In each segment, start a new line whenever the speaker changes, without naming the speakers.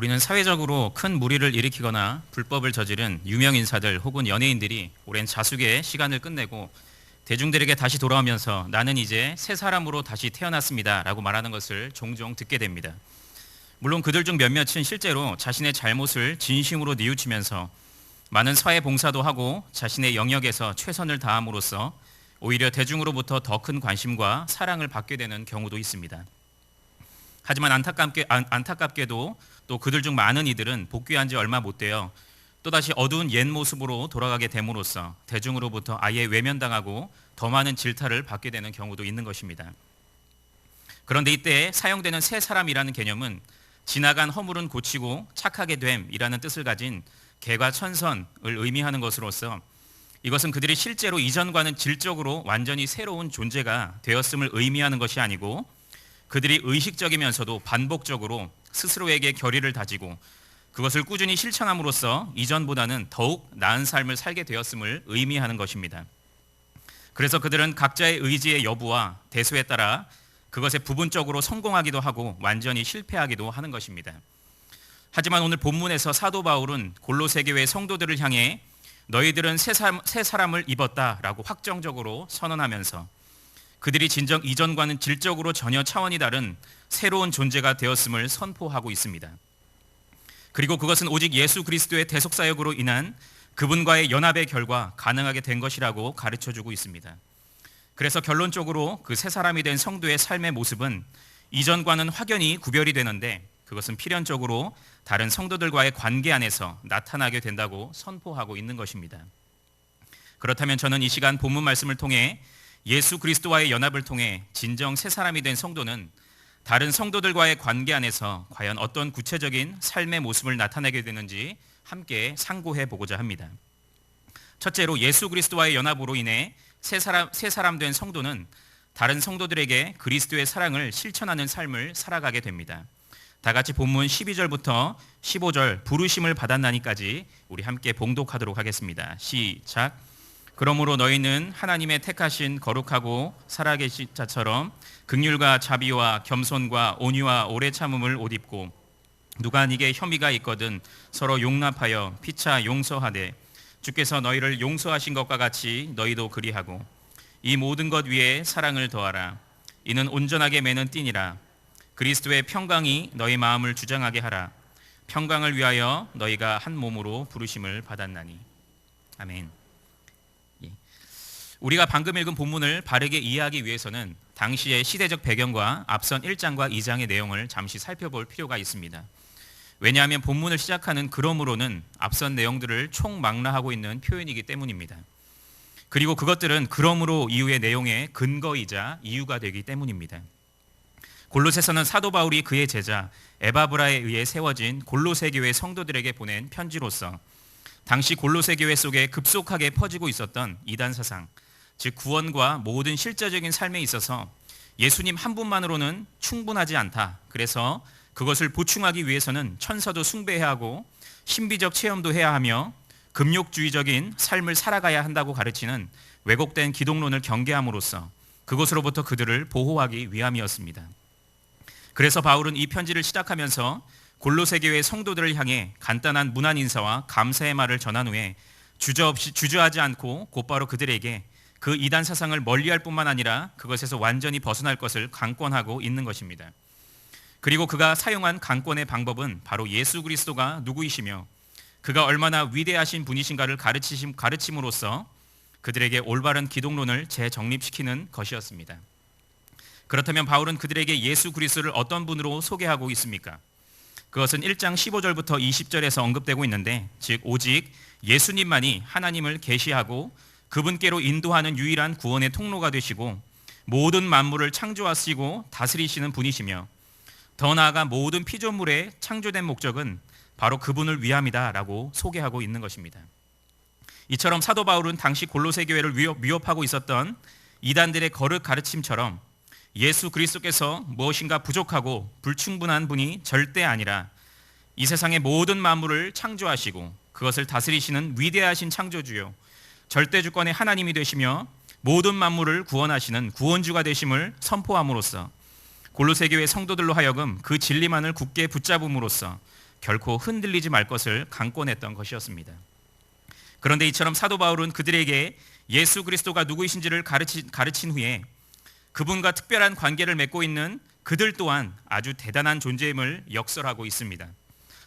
우리는 사회적으로 큰 무리를 일으키거나 불법을 저지른 유명 인사들 혹은 연예인들이 오랜 자숙의 시간을 끝내고 대중들에게 다시 돌아오면서 나는 이제 새 사람으로 다시 태어났습니다 라고 말하는 것을 종종 듣게 됩니다. 물론 그들 중 몇몇은 실제로 자신의 잘못을 진심으로 뉘우치면서 많은 사회 봉사도 하고 자신의 영역에서 최선을 다함으로써 오히려 대중으로부터 더 큰 관심과 사랑을 받게 되는 경우도 있습니다. 하지만 안타깝게도 또 그들 중 많은 이들은 복귀한 지 얼마 못 되어 또다시 어두운 옛 모습으로 돌아가게 됨으로써 대중으로부터 아예 외면당하고 더 많은 질타를 받게 되는 경우도 있는 것입니다. 그런데 이때 사용되는 새 사람이라는 개념은 지나간 허물은 고치고 착하게 됨이라는 뜻을 가진 개과천선을 의미하는 것으로서 이것은 그들이 실제로 이전과는 질적으로 완전히 새로운 존재가 되었음을 의미하는 것이 아니고 그들이 의식적이면서도 반복적으로 스스로에게 결의를 다지고 그것을 꾸준히 실천함으로써 이전보다는 더욱 나은 삶을 살게 되었음을 의미하는 것입니다. 그래서 그들은 각자의 의지의 여부와 대수에 따라 그것에 부분적으로 성공하기도 하고 완전히 실패하기도 하는 것입니다. 하지만 오늘 본문에서 사도 바울은 골로새 교회 성도들을 향해 너희들은 새 사람을 입었다라고 확정적으로 선언하면서 그들이 진정 이전과는 질적으로 전혀 차원이 다른 새로운 존재가 되었음을 선포하고 있습니다. 그리고 그것은 오직 예수 그리스도의 대속사역으로 인한 그분과의 연합의 결과 가능하게 된 것이라고 가르쳐주고 있습니다. 그래서 결론적으로 그 새 사람이 된 성도의 삶의 모습은 이전과는 확연히 구별이 되는데 그것은 필연적으로 다른 성도들과의 관계 안에서 나타나게 된다고 선포하고 있는 것입니다. 그렇다면 저는 이 시간 본문 말씀을 통해 예수 그리스도와의 연합을 통해 진정 새 사람이 된 성도는 다른 성도들과의 관계 안에서 과연 어떤 구체적인 삶의 모습을 나타내게 되는지 함께 상고해 보고자 합니다. 첫째로 예수 그리스도와의 연합으로 인해 새 사람 된 성도는 다른 성도들에게 그리스도의 사랑을 실천하는 삶을 살아가게 됩니다. 다 같이 본문 12절부터 15절 부르심을 받았나니까지 우리 함께 봉독하도록 하겠습니다. 시작. 그러므로 너희는 하나님의 택하신 거룩하고 살아계신 자처럼 긍휼과 자비와 겸손과 온유와 오래 참음을 옷 입고 누가 네게 혐의가 있거든 서로 용납하여 피차 용서하되 주께서 너희를 용서하신 것과 같이 너희도 그리하고 이 모든 것 위에 사랑을 더하라. 이는 온전하게 매는 띠니라. 그리스도의 평강이 너희 마음을 주장하게 하라. 평강을 위하여 너희가 한 몸으로 부르심을 받았나니. 아멘. 우리가 방금 읽은 본문을 바르게 이해하기 위해서는 당시의 시대적 배경과 앞선 1장과 2장의 내용을 잠시 살펴볼 필요가 있습니다. 왜냐하면 본문을 시작하는 그러므로는 앞선 내용들을 총망라하고 있는 표현이기 때문입니다. 그리고 그것들은 그러므로 이후의 내용의 근거이자 이유가 되기 때문입니다. 골로새서는 사도 바울이 그의 제자 에바브라에 의해 세워진 골로새 교회 성도들에게 보낸 편지로서 당시 골로새 교회 속에 급속하게 퍼지고 있었던 이단 사상, 즉 구원과 모든 실제적인 삶에 있어서 예수님 한 분만으로는 충분하지 않다. 그래서 그것을 보충하기 위해서는 천사도 숭배해야 하고 신비적 체험도 해야 하며 금욕주의적인 삶을 살아가야 한다고 가르치는 왜곡된 기독론을 경계함으로써 그것으로부터 그들을 보호하기 위함이었습니다. 그래서 바울은 이 편지를 시작하면서 골로새 교회 성도들을 향해 간단한 문안 인사와 감사의 말을 전한 후에 주저하지 않고 곧바로 그들에게 그 이단 사상을 멀리할 뿐만 아니라 그것에서 완전히 벗어날 것을 강권하고 있는 것입니다. 그리고 그가 사용한 강권의 방법은 바로 예수 그리스도가 누구이시며 그가 얼마나 위대하신 분이신가를 가르침으로써 그들에게 올바른 기독론을 재정립시키는 것이었습니다. 그렇다면 바울은 그들에게 예수 그리스도를 어떤 분으로 소개하고 있습니까? 그것은 1장 15절부터 20절에서 언급되고 있는데 즉 오직 예수님만이 하나님을 계시하고 그분께로 인도하는 유일한 구원의 통로가 되시고 모든 만물을 창조하시고 다스리시는 분이시며 더 나아가 모든 피조물의 창조된 목적은 바로 그분을 위함이다라고 소개하고 있는 것입니다. 이처럼 사도 바울은 당시 골로새 교회를 위협하고 있었던 이단들의 거룩 가르침처럼 예수 그리스도께서 무엇인가 부족하고 불충분한 분이 절대 아니라 이 세상의 모든 만물을 창조하시고 그것을 다스리시는 위대하신 창조주요 절대 주권의 하나님이 되시며 모든 만물을 구원하시는 구원주가 되심을 선포함으로써 골로새 교회 성도들로 하여금 그 진리만을 굳게 붙잡음으로써 결코 흔들리지 말 것을 강권했던 것이었습니다. 그런데 이처럼 사도 바울은 그들에게 예수 그리스도가 누구이신지를 가르친 후에 그분과 특별한 관계를 맺고 있는 그들 또한 아주 대단한 존재임을 역설하고 있습니다.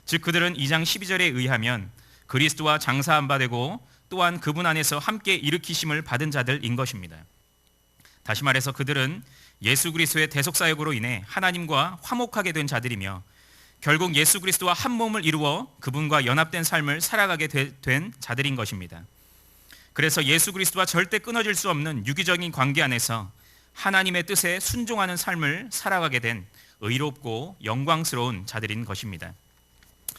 즉 그들은 2장 12절에 의하면 그리스도와 장사한 바 되고 또한 그분 안에서 함께 일으키심을 받은 자들인 것입니다. 다시 말해서 그들은 예수 그리스도의 대속사역으로 인해 하나님과 화목하게 된 자들이며 결국 예수 그리스도와 한 몸을 이루어 그분과 연합된 삶을 살아가게 된 자들인 것입니다. 그래서 예수 그리스도와 절대 끊어질 수 없는 유기적인 관계 안에서 하나님의 뜻에 순종하는 삶을 살아가게 된 의롭고 영광스러운 자들인 것입니다.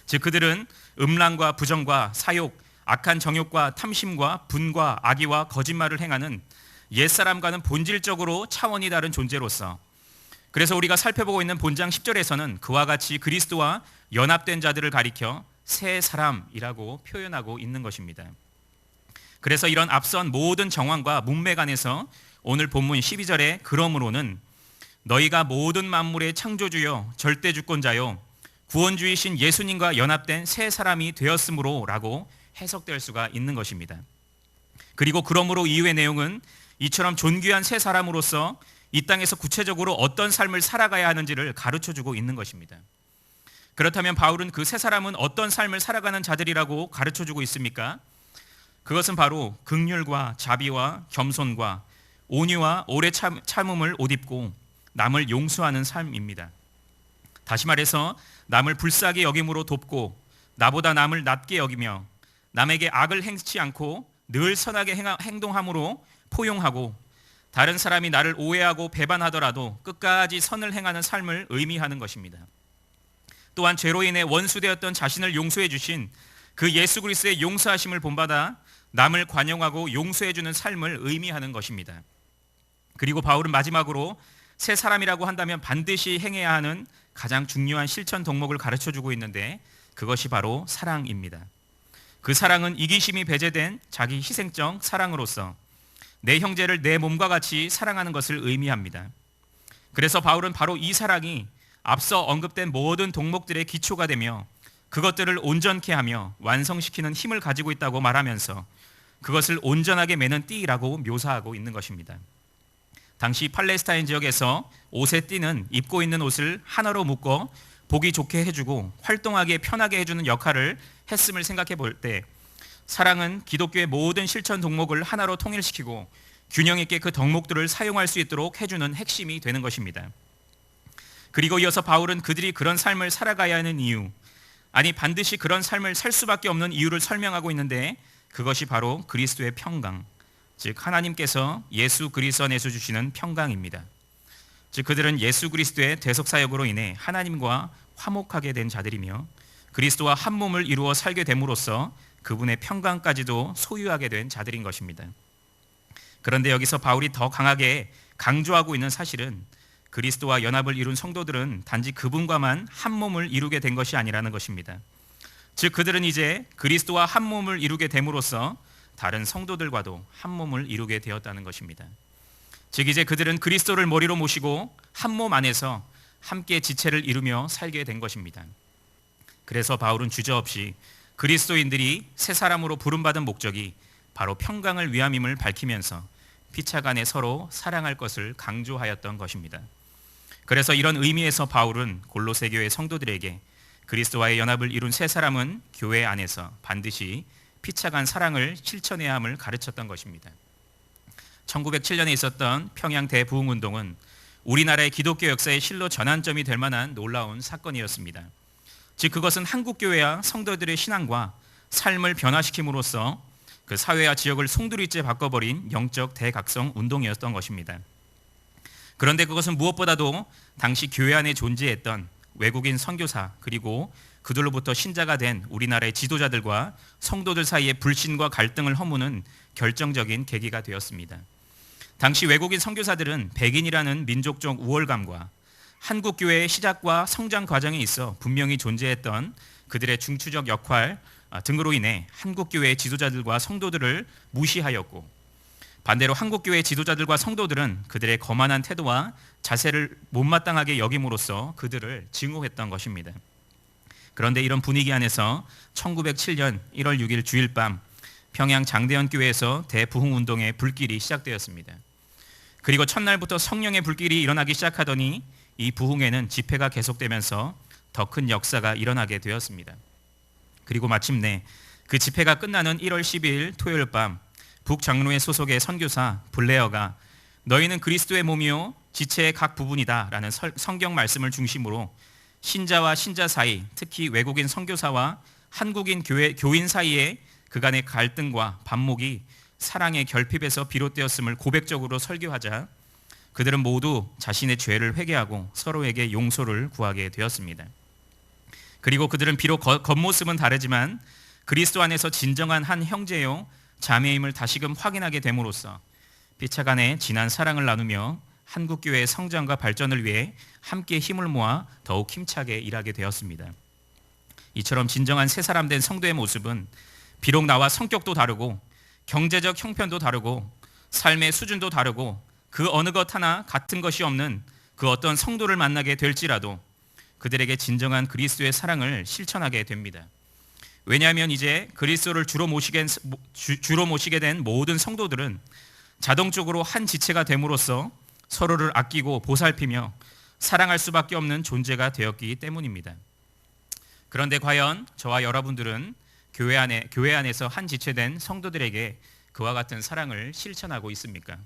즉 그들은 음란과 부정과 사욕, 악한 정욕과 탐심과 분과 악의와 거짓말을 행하는 옛사람과는 본질적으로 차원이 다른 존재로서, 그래서 우리가 살펴보고 있는 본장 10절에서는 그와 같이 그리스도와 연합된 자들을 가리켜 새 사람이라고 표현하고 있는 것입니다. 그래서 이런 앞선 모든 정황과 문맥 안에서 오늘 본문 12절에 그러므로는 너희가 모든 만물의 창조주여 절대주권자요 구원주이신 예수님과 연합된 새 사람이 되었으므로 라고 해석될 수가 있는 것입니다. 그리고 그러므로 이후의 내용은 이처럼 존귀한 새 사람으로서 이 땅에서 구체적으로 어떤 삶을 살아가야 하는지를 가르쳐주고 있는 것입니다. 그렇다면 바울은 그 새 사람은 어떤 삶을 살아가는 자들이라고 가르쳐주고 있습니까? 그것은 바로 긍휼과 자비와 겸손과 온유와 오래 참음을 옷 입고 남을 용서하는 삶입니다. 다시 말해서 남을 불쌍히 여김으로 돕고 나보다 남을 낮게 여기며 남에게 악을 행치 않고 늘 선하게 행동함으로 포용하고 다른 사람이 나를 오해하고 배반하더라도 끝까지 선을 행하는 삶을 의미하는 것입니다. 또한 죄로 인해 원수되었던 자신을 용서해 주신 그 예수 그리스도의 용서하심을 본받아 남을 관용하고 용서해 주는 삶을 의미하는 것입니다. 그리고 바울은 마지막으로 새 사람이라고 한다면 반드시 행해야 하는 가장 중요한 실천 덕목을 가르쳐주고 있는데 그것이 바로 사랑입니다. 그 사랑은 이기심이 배제된 자기 희생적 사랑으로서 내 형제를 내 몸과 같이 사랑하는 것을 의미합니다. 그래서 바울은 바로 이 사랑이 앞서 언급된 모든 덕목들의 기초가 되며 그것들을 온전케 하며 완성시키는 힘을 가지고 있다고 말하면서 그것을 온전하게 매는 띠라고 묘사하고 있는 것입니다. 당시 팔레스타인 지역에서 옷의 띠는 입고 있는 옷을 하나로 묶어 보기 좋게 해주고 활동하기에 편하게 해주는 역할을 했음을 생각해 볼 때 사랑은 기독교의 모든 실천 덕목을 하나로 통일시키고 균형 있게 그 덕목들을 사용할 수 있도록 해주는 핵심이 되는 것입니다. 그리고 이어서 바울은 그들이 그런 삶을 살아가야 하는 이유, 아니 반드시 그런 삶을 살 수밖에 없는 이유를 설명하고 있는데 그것이 바로 그리스도의 평강, 즉 하나님께서 예수 그리스도 안에서 주시는 평강입니다. 즉 그들은 예수 그리스도의 대속사역으로 인해 하나님과 화목하게 된 자들이며 그리스도와 한 몸을 이루어 살게 됨으로써 그분의 평강까지도 소유하게 된 자들인 것입니다. 그런데 여기서 바울이 더 강하게 강조하고 있는 사실은 그리스도와 연합을 이룬 성도들은 단지 그분과만 한 몸을 이루게 된 것이 아니라는 것입니다. 즉 그들은 이제 그리스도와 한 몸을 이루게 됨으로써 다른 성도들과도 한 몸을 이루게 되었다는 것입니다. 즉 이제 그들은 그리스도를 머리로 모시고 한 몸 안에서 함께 지체를 이루며 살게 된 것입니다. 그래서 바울은 주저없이 그리스도인들이 새 사람으로 부름받은 목적이 바로 평강을 위함임을 밝히면서 피차간에 서로 사랑할 것을 강조하였던 것입니다. 그래서 이런 의미에서 바울은 골로새 교회 성도들에게 그리스도와의 연합을 이룬 새 사람은 교회 안에서 반드시 피차간 사랑을 실천해야 함을 가르쳤던 것입니다. 1907년에 있었던 평양 대부흥운동은 우리나라의 기독교 역사의 실로 전환점이 될 만한 놀라운 사건이었습니다. 즉 그것은 한국교회와 성도들의 신앙과 삶을 변화시킴으로써 그 사회와 지역을 송두리째 바꿔버린 영적 대각성 운동이었던 것입니다. 그런데 그것은 무엇보다도 당시 교회 안에 존재했던 외국인 선교사 그리고 그들로부터 신자가 된 우리나라의 지도자들과 성도들 사이의 불신과 갈등을 허무는 결정적인 계기가 되었습니다. 당시 외국인 선교사들은 백인이라는 민족적 우월감과 한국 교회의 시작과 성장 과정에 있어 분명히 존재했던 그들의 중추적 역할 등으로 인해 한국 교회의 지도자들과 성도들을 무시하였고 반대로 한국 교회의 지도자들과 성도들은 그들의 거만한 태도와 자세를 못마땅하게 여김으로써 그들을 증오했던 것입니다. 그런데 이런 분위기 안에서 1907년 1월 6일 주일 밤 평양 장대현 교회에서 대부흥운동의 불길이 시작되었습니다. 그리고 첫날부터 성령의 불길이 일어나기 시작하더니 이 부흥회는 집회가 계속되면서 더 큰 역사가 일어나게 되었습니다. 그리고 마침내 그 집회가 끝나는 1월 12일 토요일 밤 북장로회 소속의 선교사 블레어가 너희는 그리스도의 몸이요 지체의 각 부분이다 라는 성경 말씀을 중심으로 신자와 신자 사이, 특히 외국인 선교사와 한국인 교인 사이의 그간의 갈등과 반목이 사랑의 결핍에서 비롯되었음을 고백적으로 설교하자 그들은 모두 자신의 죄를 회개하고 서로에게 용서를 구하게 되었습니다. 그리고 그들은 비록 겉모습은 다르지만 그리스도 안에서 진정한 한 형제요 자매임을 다시금 확인하게 됨으로써 피차간의 진한 사랑을 나누며 한국교회의 성장과 발전을 위해 함께 힘을 모아 더욱 힘차게 일하게 되었습니다. 이처럼 진정한 새 사람 된 성도의 모습은 비록 나와 성격도 다르고 경제적 형편도 다르고 삶의 수준도 다르고 그 어느 것 하나 같은 것이 없는 그 어떤 성도를 만나게 될지라도 그들에게 진정한 그리스도의 사랑을 실천하게 됩니다. 왜냐하면 이제 그리스도를 주로 모시게 된 모든 성도들은 자동적으로 한 지체가 됨으로써 서로를 아끼고 보살피며 사랑할 수밖에 없는 존재가 되었기 때문입니다. 그런데 과연 저와 여러분들은 교회 안에서 한 지체된 성도들에게 그와 같은 사랑을 실천하고 있습니까?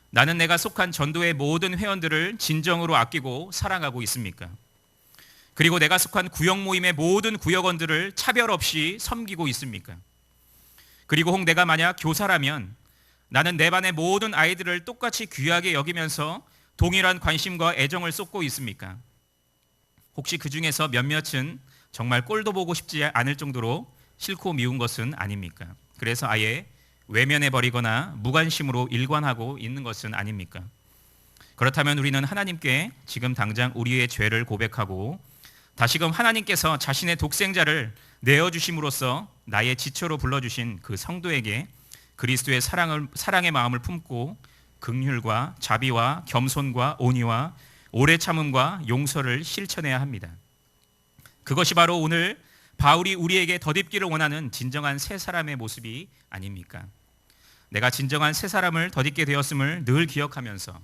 나는 내가 속한 전도의 모든 회원들을 진정으로 아끼고 사랑하고 있습니까? 그리고 내가 속한 구역 모임의 모든 구역원들을 차별 없이 섬기고 있습니까? 그리고 혹 내가 만약 교사라면 나는 내 반의 모든 아이들을 똑같이 귀하게 여기면서 동일한 관심과 애정을 쏟고 있습니까? 혹시 그 중에서 몇몇은 정말 꼴도 보고 싶지 않을 정도로 싫고 미운 것은 아닙니까? 그래서 아예 외면해버리거나 무관심으로 일관하고 있는 것은 아닙니까? 그렇다면 우리는 하나님께 지금 당장 우리의 죄를 고백하고 다시금 하나님께서 자신의 독생자를 내어주심으로써 나의 지체로 불러주신 그 성도에게 그리스도의 사랑의 마음을 품고 긍휼과 자비와 겸손과 온유와 오래 참음과 용서를 실천해야 합니다. 그것이 바로 오늘 바울이 우리에게 덧입기를 원하는 진정한 새 사람의 모습이 아닙니까? 내가 진정한 새 사람을 덧입게 되었음을 늘 기억하면서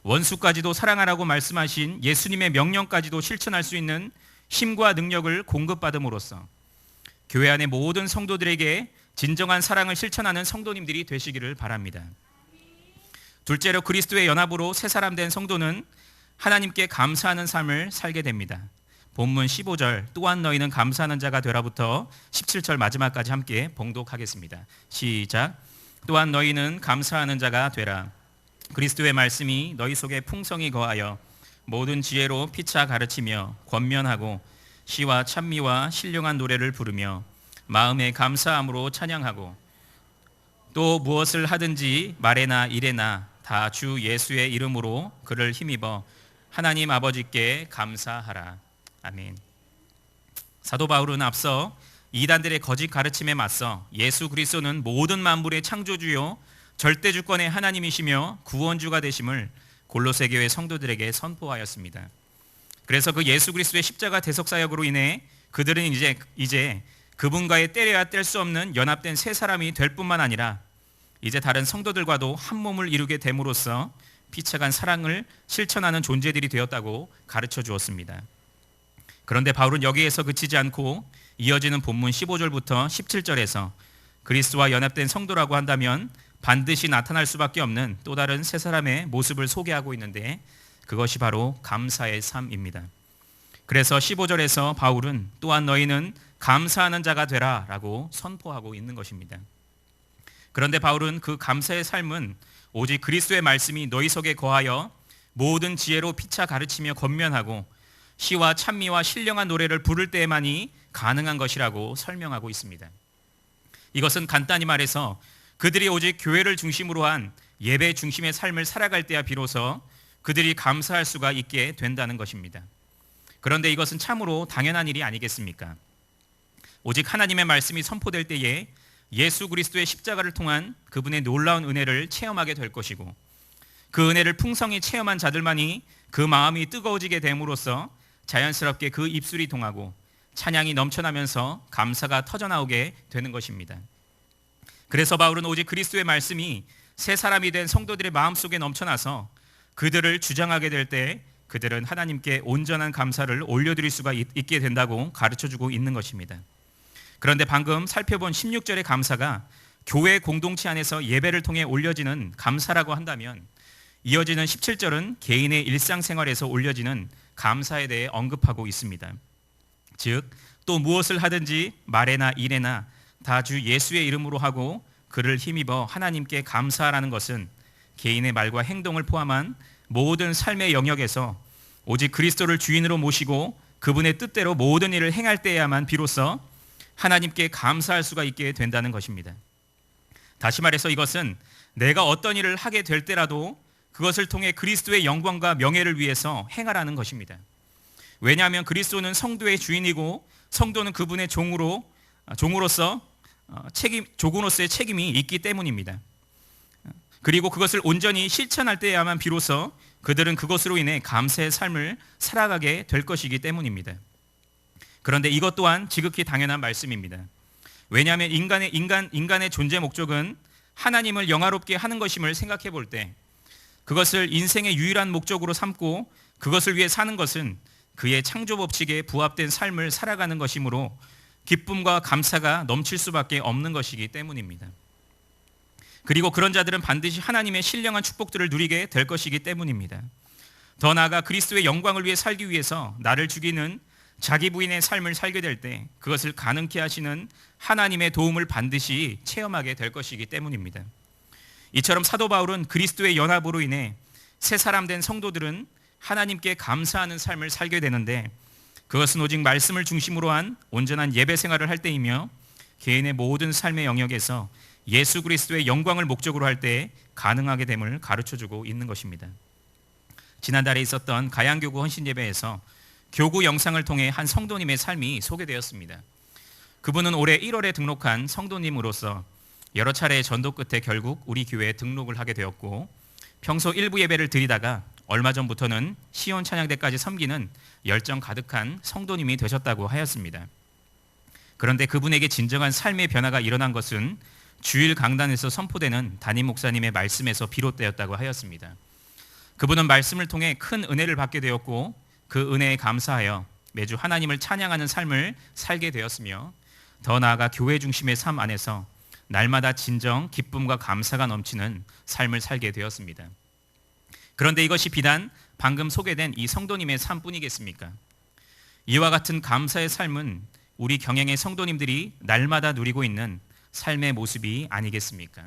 원수까지도 사랑하라고 말씀하신 예수님의 명령까지도 실천할 수 있는 힘과 능력을 공급받음으로써 교회 안의 모든 성도들에게 진정한 사랑을 실천하는 성도님들이 되시기를 바랍니다. 둘째로 그리스도의 연합으로 새 사람 된 성도는 하나님께 감사하는 삶을 살게 됩니다. 본문 15절 또한 너희는 감사하는 자가 되라부터 17절 마지막까지 함께 봉독하겠습니다. 시작. 또한 너희는 감사하는 자가 되라. 그리스도의 말씀이 너희 속에 풍성히 거하여 모든 지혜로 피차 가르치며 권면하고 시와 찬미와 신령한 노래를 부르며 마음에 감사함으로 찬양하고 또 무엇을 하든지 말에나 일에나 다 주 예수의 이름으로 그를 힘입어 하나님 아버지께 감사하라. 아멘. 사도 바울은 앞서 이단들의 거짓 가르침에 맞서 예수 그리스도는 모든 만물의 창조주요 절대 주권의 하나님이시며 구원주가 되심을 골로새 교회 성도들에게 선포하였습니다. 그래서 그 예수 그리스도의 십자가 대속 사역으로 인해 그들은 이제 그분과의 떼려야 뗄 수 없는 연합된 새 사람이 될 뿐만 아니라 이제 다른 성도들과도 한 몸을 이루게 됨으로써 피차간 사랑을 실천하는 존재들이 되었다고 가르쳐 주었습니다. 그런데 바울은 여기에서 그치지 않고 이어지는 본문 15절부터 17절에서 그리스도와 연합된 성도라고 한다면 반드시 나타날 수밖에 없는 또 다른 새 사람의 모습을 소개하고 있는데 그것이 바로 감사의 삶입니다. 그래서 15절에서 바울은 또한 너희는 감사하는 자가 되라 라고 선포하고 있는 것입니다. 그런데 바울은 그 감사의 삶은 오직 그리스도의 말씀이 너희 속에 거하여 모든 지혜로 피차 가르치며 권면하고 시와 찬미와 신령한 노래를 부를 때에만이 가능한 것이라고 설명하고 있습니다. 이것은 간단히 말해서 그들이 오직 교회를 중심으로 한 예배 중심의 삶을 살아갈 때야 비로소 그들이 감사할 수가 있게 된다는 것입니다. 그런데 이것은 참으로 당연한 일이 아니겠습니까? 오직 하나님의 말씀이 선포될 때에 예수 그리스도의 십자가를 통한 그분의 놀라운 은혜를 체험하게 될 것이고 그 은혜를 풍성히 체험한 자들만이 그 마음이 뜨거워지게 됨으로써 자연스럽게 그 입술이 동하고 찬양이 넘쳐나면서 감사가 터져나오게 되는 것입니다. 그래서 바울은 오직 그리스도의 말씀이 새 사람이 된 성도들의 마음속에 넘쳐나서 그들을 주장하게 될 때 그들은 하나님께 온전한 감사를 올려드릴 수가 있게 된다고 가르쳐주고 있는 것입니다. 그런데 방금 살펴본 16절의 감사가 교회 공동체 안에서 예배를 통해 올려지는 감사라고 한다면, 이어지는 17절은 개인의 일상생활에서 올려지는 감사에 대해 언급하고 있습니다. 즉, 또 무엇을 하든지 말에나 일에나 다 주 예수의 이름으로 하고 그를 힘입어 하나님께 감사하라는 것은 개인의 말과 행동을 포함한 모든 삶의 영역에서 오직 그리스도를 주인으로 모시고 그분의 뜻대로 모든 일을 행할 때야만 비로소 하나님께 감사할 수가 있게 된다는 것입니다. 다시 말해서 이것은 내가 어떤 일을 하게 될 때라도 그것을 통해 그리스도의 영광과 명예를 위해서 행하라는 것입니다. 왜냐하면 그리스도는 성도의 주인이고 성도는 그분의 종으로서의 책임이 있기 때문입니다. 그리고 그것을 온전히 실천할 때야만 비로소 그들은 그것으로 인해 감사의 삶을 살아가게 될 것이기 때문입니다. 그런데 이것 또한 지극히 당연한 말씀입니다. 왜냐하면 인간의 존재 목적은 하나님을 영화롭게 하는 것임을 생각해 볼 때 그것을 인생의 유일한 목적으로 삼고 그것을 위해 사는 것은 그의 창조 법칙에 부합된 삶을 살아가는 것이므로 기쁨과 감사가 넘칠 수밖에 없는 것이기 때문입니다. 그리고 그런 자들은 반드시 하나님의 신령한 축복들을 누리게 될 것이기 때문입니다. 더 나아가 그리스도의 영광을 위해 살기 위해서 나를 죽이는 자기 부인의 삶을 살게 될 때 그것을 가능케 하시는 하나님의 도움을 반드시 체험하게 될 것이기 때문입니다. 이처럼 사도 바울은 그리스도의 연합으로 인해 새 사람 된 성도들은 하나님께 감사하는 삶을 살게 되는데, 그것은 오직 말씀을 중심으로 한 온전한 예배 생활을 할 때이며 개인의 모든 삶의 영역에서 예수 그리스도의 영광을 목적으로 할 때 가능하게 됨을 가르쳐주고 있는 것입니다. 지난달에 있었던 가양교구 헌신예배에서 교구 영상을 통해 한 성도님의 삶이 소개되었습니다. 그분은 올해 1월에 등록한 성도님으로서 여러 차례의 전도 끝에 결국 우리 교회에 등록을 하게 되었고, 평소 일부 예배를 드리다가 얼마 전부터는 시온 찬양대까지 섬기는 열정 가득한 성도님이 되셨다고 하였습니다. 그런데 그분에게 진정한 삶의 변화가 일어난 것은 주일 강단에서 선포되는 담임 목사님의 말씀에서 비롯되었다고 하였습니다. 그분은 말씀을 통해 큰 은혜를 받게 되었고 그 은혜에 감사하여 매주 하나님을 찬양하는 삶을 살게 되었으며, 더 나아가 교회 중심의 삶 안에서 날마다 진정 기쁨과 감사가 넘치는 삶을 살게 되었습니다. 그런데 이것이 비단 방금 소개된 이 성도님의 삶뿐이겠습니까? 이와 같은 감사의 삶은 우리 경영의 성도님들이 날마다 누리고 있는 삶의 모습이 아니겠습니까?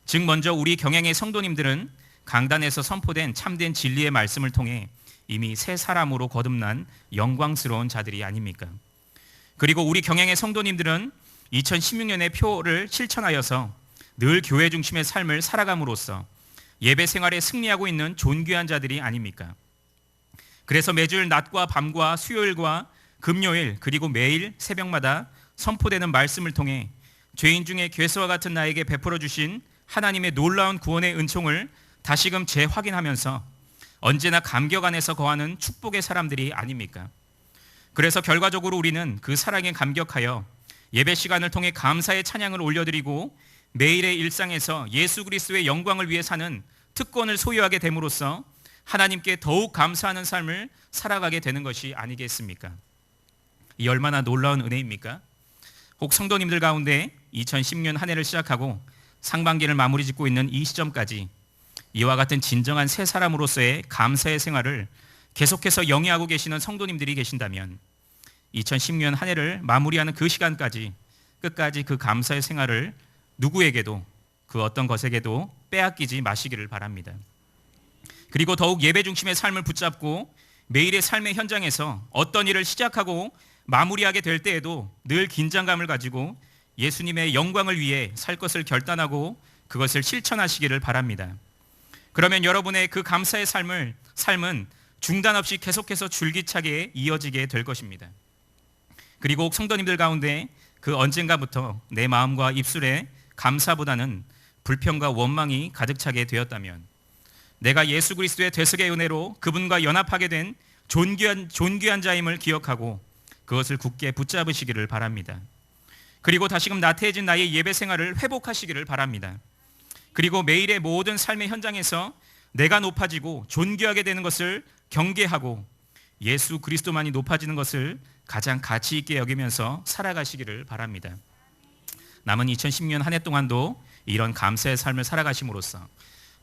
즉, 먼저 우리 경영의 성도님들은 강단에서 선포된 참된 진리의 말씀을 통해 이미 새 사람으로 거듭난 영광스러운 자들이 아닙니까? 그리고 우리 경영의 성도님들은 2016년의 표를 실천하여서 늘 교회 중심의 삶을 살아감으로써 예배 생활에 승리하고 있는 존귀한 자들이 아닙니까? 그래서 매주일 낮과 밤과 수요일과 금요일 그리고 매일 새벽마다 선포되는 말씀을 통해 죄인 중에 괴수와 같은 나에게 베풀어 주신 하나님의 놀라운 구원의 은총을 다시금 재확인하면서 언제나 감격 안에서 거하는 축복의 사람들이 아닙니까? 그래서 결과적으로 우리는 그 사랑에 감격하여 예배 시간을 통해 감사의 찬양을 올려드리고 매일의 일상에서 예수 그리스도의 영광을 위해 사는 특권을 소유하게 됨으로써 하나님께 더욱 감사하는 삶을 살아가게 되는 것이 아니겠습니까? 이 얼마나 놀라운 은혜입니까? 혹 성도님들 가운데 2010년 한 해를 시작하고 상반기를 마무리 짓고 있는 이 시점까지 이와 같은 진정한 새 사람으로서의 감사의 생활을 계속해서 영위하고 계시는 성도님들이 계신다면 2010년 한 해를 마무리하는 그 시간까지 끝까지 그 감사의 생활을 누구에게도 그 어떤 것에게도 빼앗기지 마시기를 바랍니다. 그리고 더욱 예배 중심의 삶을 붙잡고 매일의 삶의 현장에서 어떤 일을 시작하고 마무리하게 될 때에도 늘 긴장감을 가지고 예수님의 영광을 위해 살 것을 결단하고 그것을 실천하시기를 바랍니다. 그러면 여러분의 그 감사의 삶은 중단 없이 계속해서 줄기차게 이어지게 될 것입니다. 그리고 성도님들 가운데 그 언젠가부터 내 마음과 입술에 감사보다는 불평과 원망이 가득 차게 되었다면, 내가 예수 그리스도의 대속의 은혜로 그분과 연합하게 된 존귀한 자임을 기억하고 그것을 굳게 붙잡으시기를 바랍니다. 그리고 다시금 나태해진 나의 예배 생활을 회복하시기를 바랍니다. 그리고 매일의 모든 삶의 현장에서 내가 높아지고 존귀하게 되는 것을 경계하고 예수 그리스도만이 높아지는 것을 가장 가치 있게 여기면서 살아가시기를 바랍니다. 남은 2010년 한 해 동안도 이런 감사의 삶을 살아가심으로써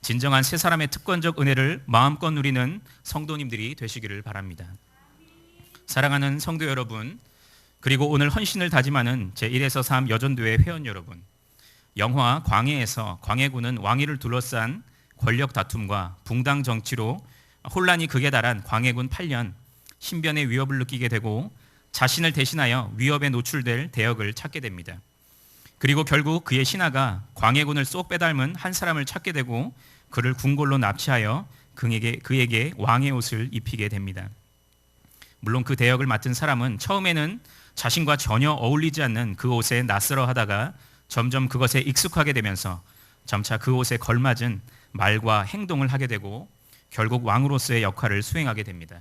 진정한 새 사람의 특권적 은혜를 마음껏 누리는 성도님들이 되시기를 바랍니다. 사랑하는 성도 여러분, 그리고 오늘 헌신을 다짐하는 제1에서 3 여전도회 회원 여러분, 영화 광해에서 광해군은 왕위를 둘러싼 권력 다툼과 붕당 정치로 혼란이 극에 달한 광해군 8년, 신변의 위협을 느끼게 되고 자신을 대신하여 위협에 노출될 대역을 찾게 됩니다. 그리고 결국 그의 신하가 광해군을 쏙 빼닮은 한 사람을 찾게 되고 그를 궁궐로 납치하여 그에게 왕의 옷을 입히게 됩니다. 물론 그 대역을 맡은 사람은 처음에는 자신과 전혀 어울리지 않는 그 옷에 낯설어 하다가 점점 그것에 익숙하게 되면서 점차 그 옷에 걸맞은 말과 행동을 하게 되고 결국 왕으로서의 역할을 수행하게 됩니다.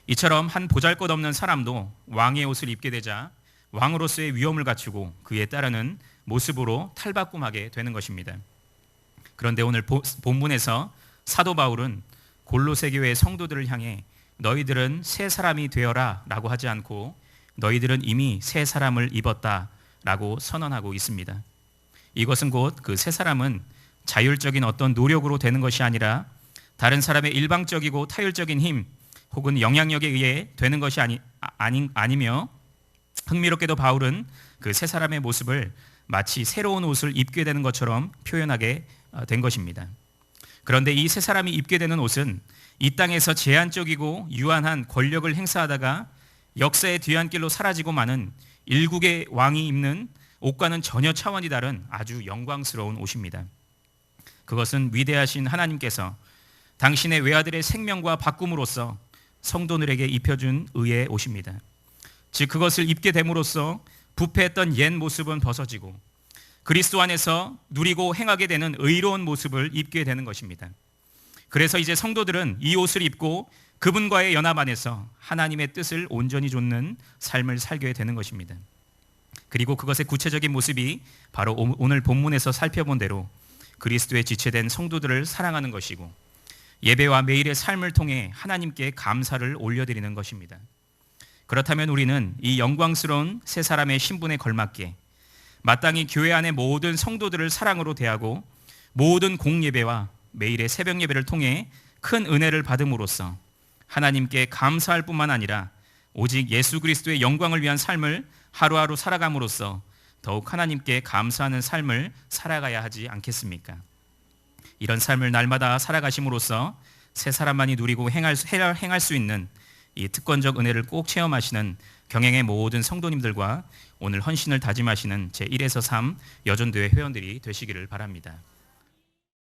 이처럼 한 보잘것없는 사람도 왕의 옷을 입게 되자 왕으로서의 위엄을 갖추고 그에 따르는 모습으로 탈바꿈하게 되는 것입니다. 그런데 오늘 본문에서 사도 바울은 골로새 교회 성도들을 향해 너희들은 새 사람이 되어라 라고 하지 않고 너희들은 이미 새 사람을 입었다 라고 선언하고 있습니다. 이것은 곧 그 새 사람은 자율적인 어떤 노력으로 되는 것이 아니라 다른 사람의 일방적이고 타율적인 힘 혹은 영향력에 의해 되는 것이 아니며 흥미롭게도 바울은 그 새 사람의 모습을 마치 새로운 옷을 입게 되는 것처럼 표현하게 된 것입니다. 그런데 이 새 사람이 입게 되는 옷은 이 땅에서 제한적이고 유한한 권력을 행사하다가 역사의 뒤안길로 사라지고 마는 일국의 왕이 입는 옷과는 전혀 차원이 다른 아주 영광스러운 옷입니다. 그것은 위대하신 하나님께서 당신의 외아들의 생명과 바꿈으로써 성도들에게 입혀준 의의 옷입니다. 즉 그것을 입게 됨으로써 부패했던 옛 모습은 벗어지고 그리스도 안에서 누리고 행하게 되는 의로운 모습을 입게 되는 것입니다. 그래서 이제 성도들은 이 옷을 입고 그분과의 연합 안에서 하나님의 뜻을 온전히 좇는 삶을 살게 되는 것입니다. 그리고 그것의 구체적인 모습이 바로 오늘 본문에서 살펴본 대로 그리스도에 지체된 성도들을 사랑하는 것이고 예배와 매일의 삶을 통해 하나님께 감사를 올려드리는 것입니다. 그렇다면 우리는 이 영광스러운 새 사람의 신분에 걸맞게 마땅히 교회 안의 모든 성도들을 사랑으로 대하고 모든 공예배와 매일의 새벽 예배를 통해 큰 은혜를 받음으로써 하나님께 감사할 뿐만 아니라 오직 예수 그리스도의 영광을 위한 삶을 하루하루 살아감으로써 더욱 하나님께 감사하는 삶을 살아가야 하지 않겠습니까? 이런 삶을 날마다 살아가심으로써 새 사람만이 누리고 행할 수 있는 이 특권적 은혜를 꼭 체험하시는 경행의 모든 성도님들과 오늘 헌신을 다짐하시는 제1에서 3 여전도회 회원들이 되시기를 바랍니다.